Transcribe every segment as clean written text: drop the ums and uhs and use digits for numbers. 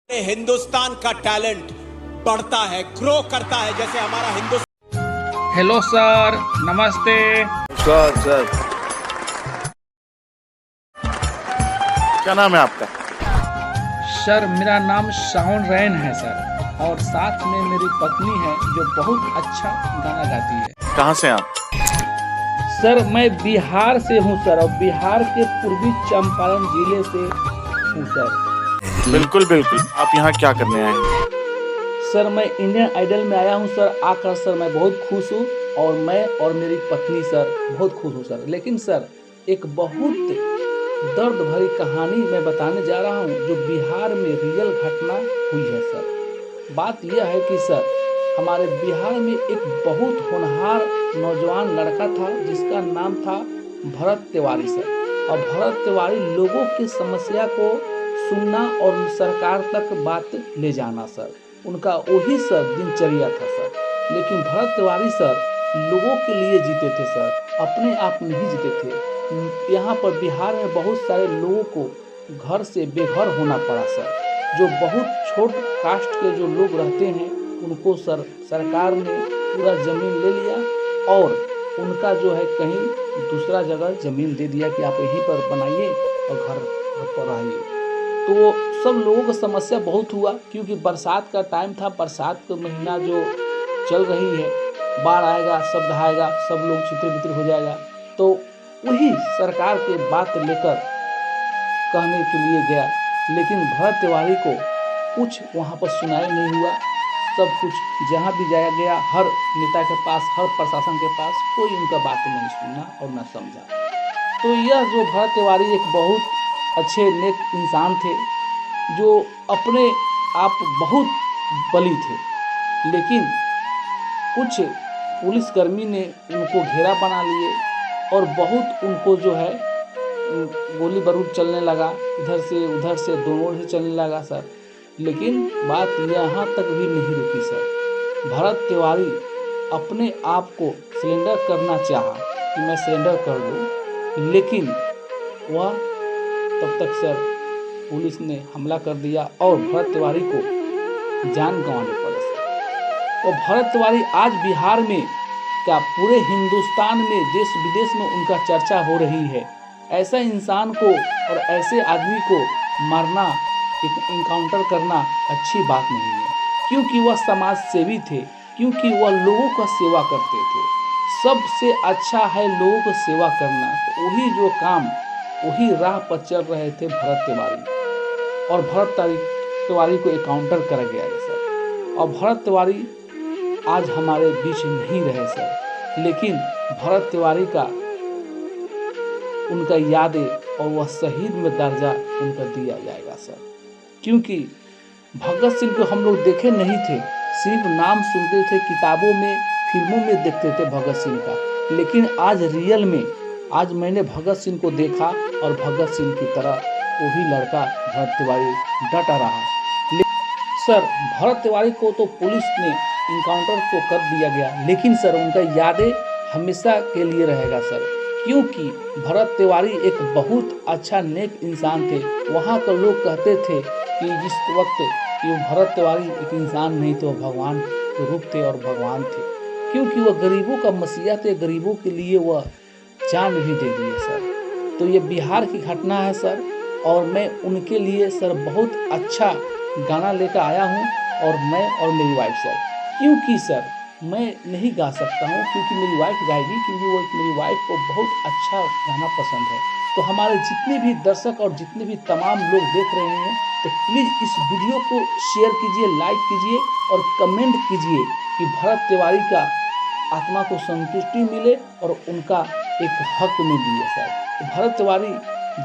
हिंदुस्तान का टैलेंट बढ़ता है, ग्रो करता है, जैसे हमारा हिंदुस्तान। हेलो सर, नमस्ते। सर क्या नाम है आपका? सर मेरा नाम शाओन रैन है सर, और साथ में मेरी पत्नी है जो बहुत अच्छा गाना गाती है। कहाँ से आप? सर मैं बिहार से हूँ सर, और बिहार के पूर्वी चंपारण जिले से हूँ सर। बिल्कुल बिल्कुल, आप यहाँ क्या करने आए हैं? सर मैं इंडियन आइडल में आया हूँ सर, आकर सर मैं बहुत खुश हूँ, और मैं और मेरी पत्नी सर बहुत खुश हूँ सर। लेकिन सर एक बहुत दर्द भरी कहानी मैं बताने जा रहा हूँ जो बिहार में रियल घटना हुई है सर। बात यह है कि सर हमारे बिहार में एक बहुत होनहार नौजवान लड़का था जिसका नाम था भरत तिवारी सर। और भरत तिवारी लोगों की समस्या को सुनना और सरकार तक बात ले जाना सर, उनका वही सर दिनचर्या था सर। लेकिन भरत तिवारी सर लोगों के लिए जीते थे सर, अपने आप नहीं जीते थे। यहाँ पर बिहार में बहुत सारे लोगों को घर से बेघर होना पड़ा सर। जो बहुत छोट कास्ट के जो लोग रहते हैं उनको सर सरकार ने पूरा ज़मीन ले लिया और उनका जो है कहीं दूसरा जगह ज़मीन दे दिया कि आप यहीं पर बनाइए और घर पर रहिए। तो सब लोगों को समस्या बहुत हुआ, क्योंकि बरसात का टाइम था, बरसात का महीना जो चल रही है, बाढ़ आएगा, सब दहाएगा, सब लोग छितर-बितर हो जाएगा। तो वही सरकार के बात लेकर कहने के लिए गया, लेकिन भरत तिवारी को कुछ वहाँ पर सुनाई नहीं हुआ। सब कुछ जहाँ भी जाया गया, हर नेता के पास, हर प्रशासन के पास, कोई उनका बात नहीं सुना और न समझा। तो यह जो भरत तिवारी एक बहुत अच्छे नेक इंसान थे, जो अपने आप बहुत बली थे, लेकिन कुछ पुलिसकर्मी ने उनको घेरा बना लिए और बहुत उनको जो है गोली बारूद चलने लगा, इधर से उधर से दोनों से चलने लगा सर। लेकिन बात यहाँ तक भी नहीं रुकी सर। भरत तिवारी अपने आप को सरेंडर करना चाहा कि मैं सरेंडर कर दूँ, लेकिन वह तब तक सर पुलिस ने हमला कर दिया और भरत तिवारी को जान गंवाने पड़े सर। और भरत तिवारी आज बिहार में क्या पूरे हिंदुस्तान में, देश विदेश में उनका चर्चा हो रही है। ऐसा इंसान को और ऐसे आदमी को मारना, इनकाउंटर करना अच्छी बात नहीं है, क्योंकि वह समाज सेवी थे, क्योंकि वह लोगों का सेवा करते थे। सबसे अच्छा है लोगों को सेवा करना, तो वही जो काम, वही राह पर चल रहे थे भरत तिवारी, और भरत तिवारी को एकाउंटर कर गया है सर। और भरत तिवारी आज हमारे बीच नहीं रहे सर, लेकिन भरत तिवारी का उनका यादें और वह शहीद में दर्जा उनका दिया जाएगा सर। क्योंकि भगत सिंह को हम लोग देखे नहीं थे, सिर्फ नाम सुनते थे, किताबों में, फिल्मों में देखते थे भगत सिंह का, लेकिन आज रियल में आज मैंने भगत सिंह को देखा और भगत सिंह की तरह वही लड़का भरत तिवारी डटा रहा। सर भरत तिवारी को तो पुलिस ने इनकाउंटर तो कर दिया गया, लेकिन सर उनका यादें हमेशा के लिए रहेगा सर, क्योंकि भरत तिवारी एक बहुत अच्छा नेक इंसान थे। वहाँ के लोग कहते थे कि जिस वक्त कि भरत तिवारी एक इंसान नहीं थे, वह भगवान के रूप थे और भगवान थे, क्योंकि वह गरीबों का मसीहा थे, गरीबों के लिए वह जान भी दे दिए सर। तो ये बिहार की घटना है सर, और मैं उनके लिए सर बहुत अच्छा गाना लेकर आया हूँ, और मैं और मेरी वाइफ सर, क्योंकि सर मैं नहीं गा सकता हूँ, क्योंकि मेरी वाइफ गाएगी, क्योंकि वो मेरी वाइफ को बहुत अच्छा गाना पसंद है। तो हमारे जितने भी दर्शक और जितने भी तमाम लोग देख रहे हैं, तो प्लीज़ इस वीडियो को शेयर कीजिए, लाइक कीजिए और कमेंट कीजिए कि भरत तिवारी का आत्मा को संतुष्टि मिले और उनका एक हक में दिए सर। भरत तिवारी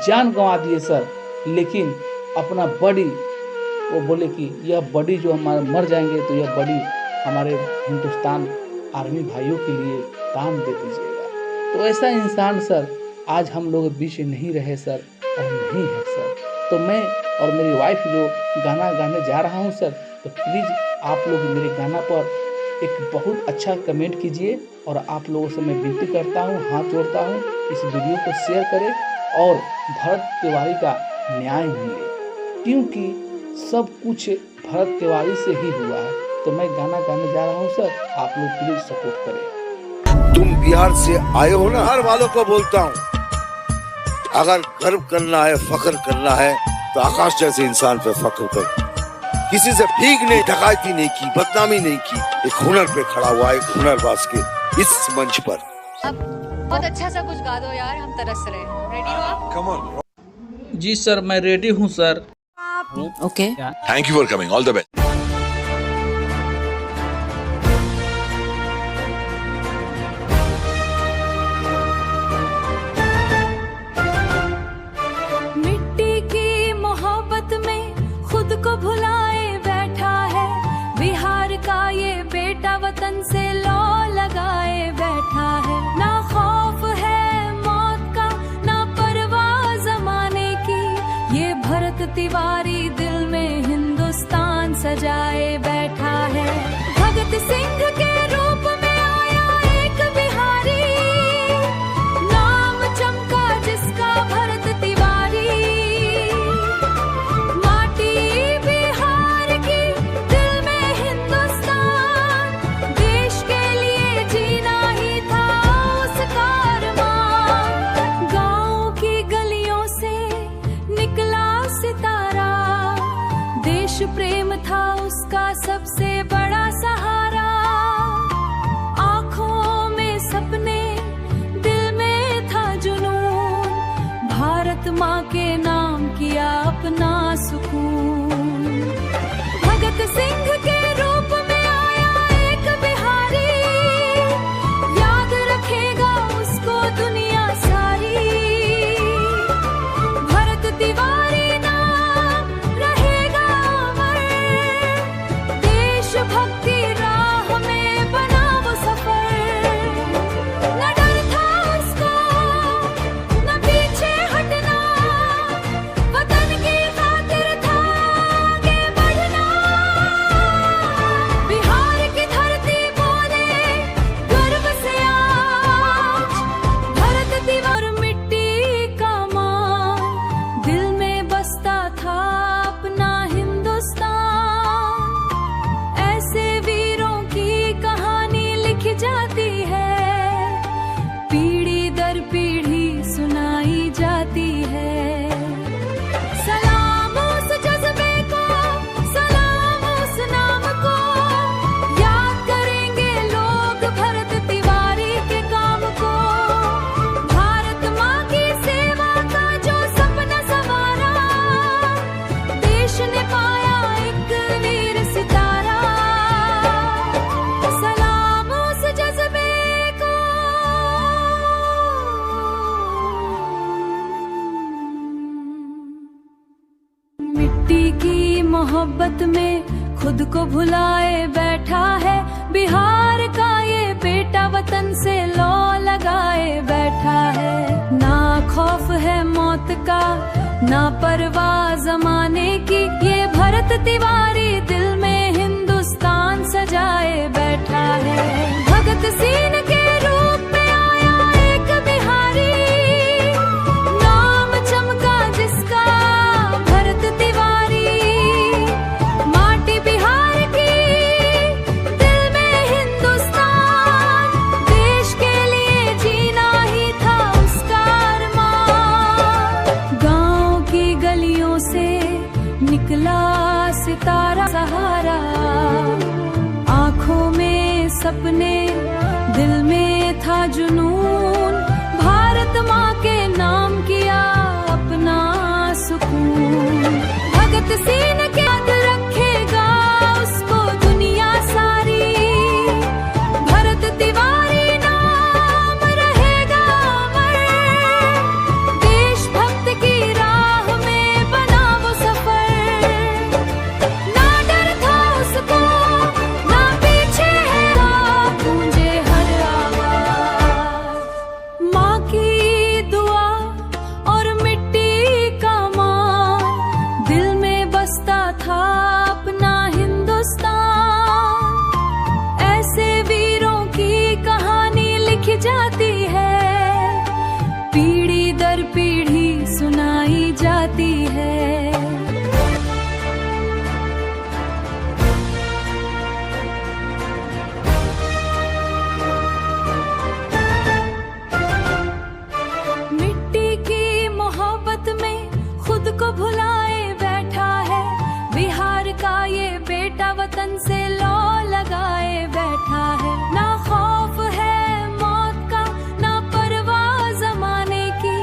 जान गंवा दिए सर, लेकिन अपना बॉडी, वो बोले कि यह बॉडी जो हमारे मर जाएंगे तो यह बॉडी हमारे हिंदुस्तान आर्मी भाइयों के लिए दान दे दीजिएगा। तो ऐसा इंसान सर आज हम लोग बीच नहीं रहे सर, और नहीं है सर। तो मैं और मेरी वाइफ जो गाना गाने जा रहा हूँ सर, तो प्लीज़ आप लोग मेरे गाना पर एक बहुत अच्छा कमेंट कीजिए, और आप लोगों से मैं विनती करता हूँ, हाथ जोड़ता हूँ, इस वीडियो को शेयर करें और भरत तिवारी का न्याय मिले, क्योंकि सब कुछ भरत तिवारी से ही हुआ है। तो मैं गाना गाने जा रहा हूँ सर, आप लोग प्लीज सपोर्ट करें। तुम बिहार से आए हो ना, हर वालों को बोलता हूँ, अगर गर्व करना है, फख्र करना है तो आकाश जैसे इंसान पे फख्र करो। किसी से भीख नहीं, डकैती नहीं की, बदनामी नहीं की, एक हुनर पे खड़ा हुआ, एक हुनरबाज के इस मंच पर। अब बहुत अच्छा सा कुछ गा दो यार, हम तरस रहे हैं। रेडी हो आप? जी सर, मैं रेडी हूँ sir. Okay. Thank you for coming. All the best. मिट्टी की मोहब्बत में खुद को भुलाए बैठा है, बिहार का ये बेटा वतन से लौ लगाए बैठा है। ना खौफ है मौत का, ना परवाह जमाने की, ये भरत तिवारी दिल में हिंदुस्तान सजाए बैठा है। भगत सिंह के रूप में आया एक बिहारी, नाम चमका जिसका भरत तिवारी। माटी बिहार की, दिल में हिंदुस्तान, देश के लिए जीना ही था उसका अरमान। गाँव की गलियों से निकला सितारा, देश प्रेम था उसका सबसे बड़ा सहारा। आंखों में सपने, दिल में था जुनून, भारत माँ के नाम किया अपना सुकून। भगत सिंह के रूप में आया एक बिहारी, याद रखेगा उसको दुनिया सारी। भरत तिवारी नाम रहेगा अमर, देशभक्ति राह में बना वो सफर। न डर था उसको, न पीछे हटना, वतन की खातिर था आगे बढ़ना। बिहार की धरती बोले गर्व से आज, भरत तिवारी मिट्टी का मान, दिल में बसता था अपना हिंदुस्तान। ऐसे वीरों की कहानी लिखी जाती है, पीढ़ी दर पीढ़ी सुनाई जाती है। सलाम उस जज्बे को, सलाम उस नाम को, याद करेंगे लोग भरत तिवारी के काम को। भारत माँ की सेवा का जो सपना संवारा, देश ने पाया एक वीर सितारा। सलाम उस जज्बे को। मिट्टी की मोहब्बत में खुद को भुलाए बैठा है, बिहार का ये बेटा वतन से लौ लगाए बैठा है। ना खौफ है मौत का, ना परवाह जमाने की, ये भरत तिवारी दिल में हिंदुस्तान सजाए बैठा है। भगत सिंह के रूप में आया एक बिहारी, नाम चमका जिसका भरत तिवारी। माटी बिहार की, दिल में हिंदुस्तान, देश के लिए जीना ही था उसका अरमान। गाँव की गलियों से निकला सितारा सहारा, आंखों में सपने, दिल में था जुनून, भारत माँ के नाम किया अपना सुकून। भगत सिंह के याद रखेगा उसको दुनिया सारी, भरत तिवारी नाम रहेगा अमर, देशभक्त की राह में बना वो सफर। ना डर था उसको, ना पीछे है गूंजे हर आवाज। माँ की दुआ और मिट्टी का मान, दिल में बसता वतन से लौ लगाए बैठा है। ना खौफ है मौत का, ना परवाह जमाने की,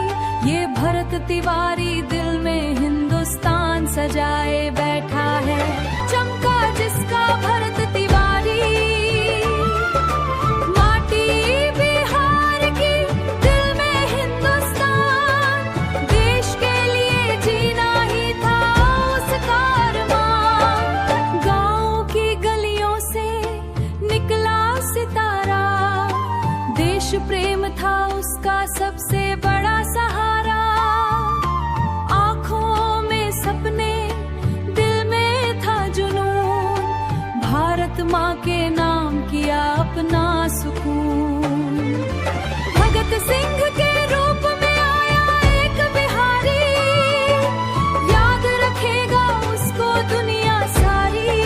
ये भरत तिवारी दिल में हिंदुस्तान सजाए बैठा है। चमका जिसका भरत तिवारी, माटी बिहार की, दिल में हिंदुस्तान, देश के लिए जीना ही था उसका अरमान। गाँव की गलियों से निकला सितारा, देश प्रेम था उसका सबसे बड़ा सहारा। आँखों में सपने, दिल में था जुनून, भारत माँ के नाम किया अपना सुकून। भगत सिंह के रूप में आया एक बिहारी, याद रखेगा उसको दुनिया सारी।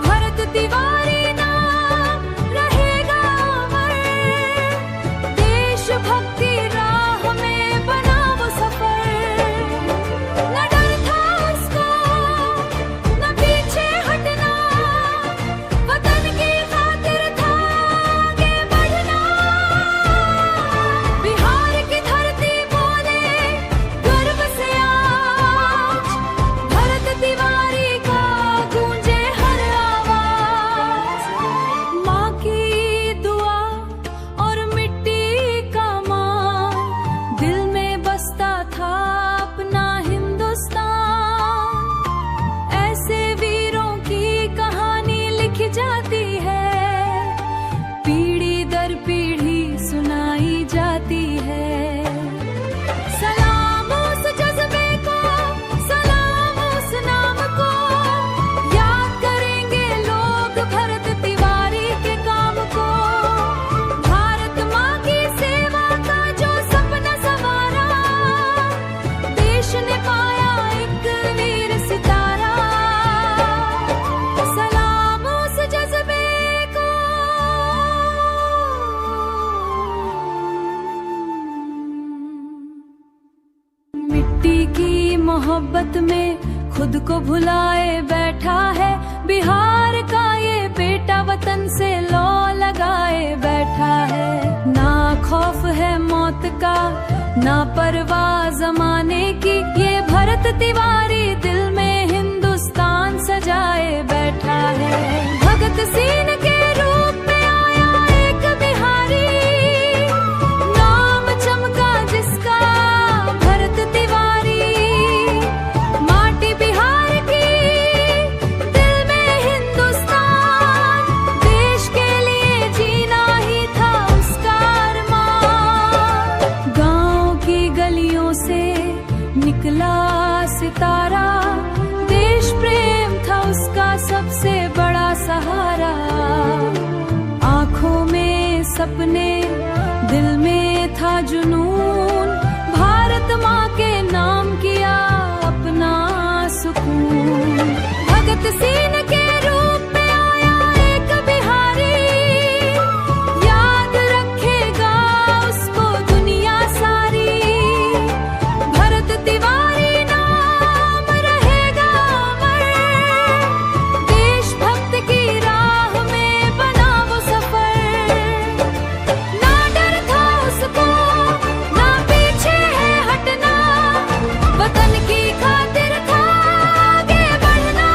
भरत तिवारी नाम रहेगा अमर, देशभक्ति राह में बना वो सफर। न डर था उसको, न पीछे हटना, वतन की खातिर था आगे बढ़ना। बिहार की धरती बोले गर्व से आज, भरत तिवारी का गूंजे हर आवाज। माँ की दुआ और मिट्टी का मान, दिल में बसता था अपना हिंदुस्तान। ऐसे वीरों की कहानी लिखी जाती है, पीढ़ी दर पीढ़ी सुनाई जाती है। सलाम उस जज्बे को, सलाम उस नाम को, याद करेंगे लोग भरत तिवारी के काम को। भारत माँ की सेवा का जो सपना संवारा, देश ने पाया एक वीर सितारा। सलाम उस जज्बे को। मिट्टी की मोहब्बत में खुद को भुलाए बैठा है, बिहार का ये बेटा वतन से लौ लगाए बैठा है। ना खौफ है मौत का, ना परवाह जमाने की, ये भरत तिवारी दिल में हिंदुस्तान सजाए बैठा है। भगत सिंह के रूप में आया एक बिहारी, नाम चमका जिसका भरत तिवारी। माटी बिहार की, दिल में हिंदुस्तान, देश के लिए जीना ही था उसका अरमान। गाँव की गलियों से निकला सितारा, देश प्रेम था उसका सबसे बड़ा सहारा। आँखों में सपने, दिल में था जुनून, भारत माँ के नाम किया अपना सुकून। भगत सिंह के रूप में आया एक बिहारी, याद रखेगा उसको दुनिया सारी। भरत तिवारी नाम रहेगा अमर, देशभक्त की राह में बना वो सफर। ना डर था उसको, ना पीछे है हटना, वतन की खातिर था आगे बढ़ना।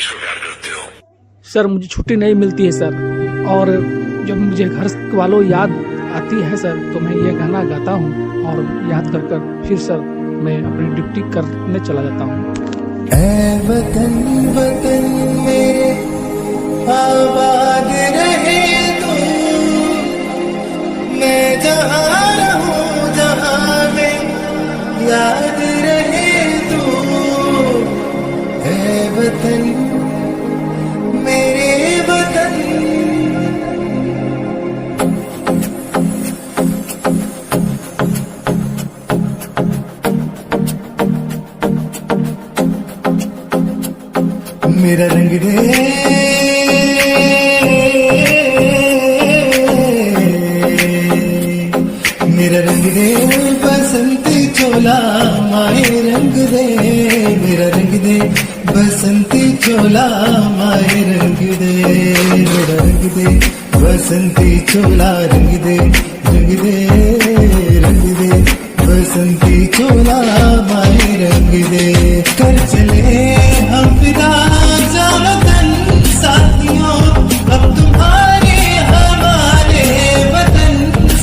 किसको प्यार करते हो? सर मुझे छुट्टी नहीं मिलती है सर, और जब मुझे घर वालों याद आती है सर तो मैं ये गाना गाता हूँ और याद कर कर फिर सर मैं अपनी ड्यूटी करने चला जाता हूँ। ऐ वतन वतन मेरे आबाद रहे तू, मैं जहाँ रहूं जहाँ में याद रहे तू। ऐ वतन मेरे वतन। मेरा रंग दे मेरा रंग दे बसंती चोला माए रंग दे। मेरा रंग दे बसंती चोला माए रंग दे। मेरा रंग दे बसंती चोला रंग दे रंग दे रंग दे बसंती चोला माए रंग दे। कर चले हम फिदा जानो तन साथियों, अब तुम्हारे हमारे वतन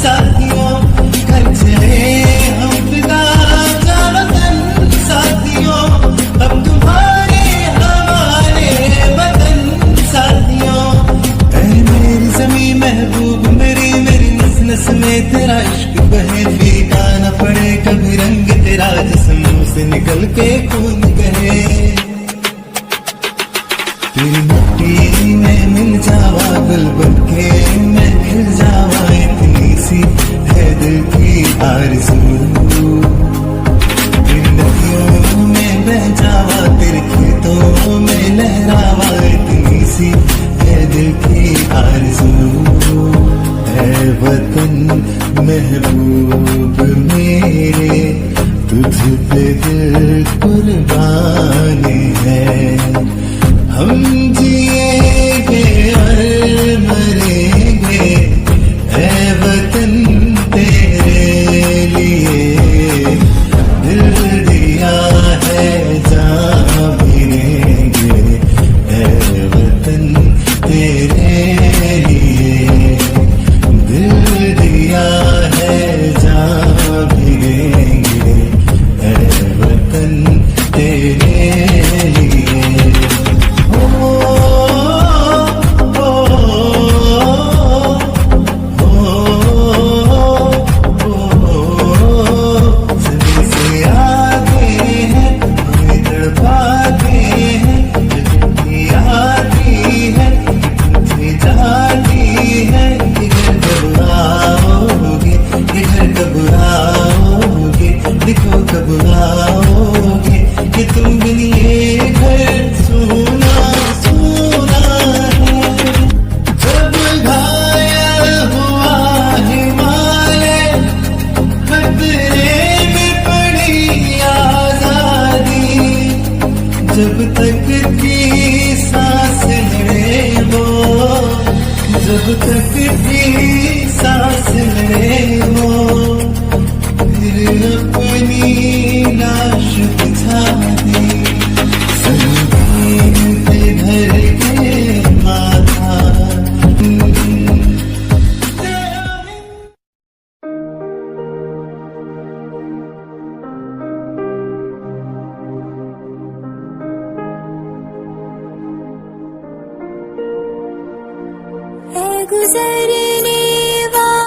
साथियों। कर चले हम फिदा जानो तन साथियों, अब तुम्हारे हमारे वतन साथियों। ऐ मेरी ज़मीं महबूब मेरी मेरी नस नस में तेरा इश्क बहे, फीका न पड़े कभी रंग तेरा जिस्म से निकल के खून कहे। तेरी मिट्टी में मिल जावा गुल बनके मैं खिल जावा, इतनी सी है दिल की आरज़ू। तेरी नदियों में बह जावा तेरे खेतों में लहरावा, इतनी सी है दिल की आरज़ू। है वतन महबूब मेरे तुझ पे दिल कुर्बान है। हम जिएंगे और मरेंगे ऐ वतन तेरे लिए। दिल दिया है जान भी देंगे ऐ वतन तेरे लिए। दिल दिया है जान भी देंगे ऐ वतन तेरे लिए। जब तक की सांस लड़े वो, जब तक की सांस लड़े वो, फिर अपनी लाश बिछा दी संगीन पे धर के माथा। गुजरे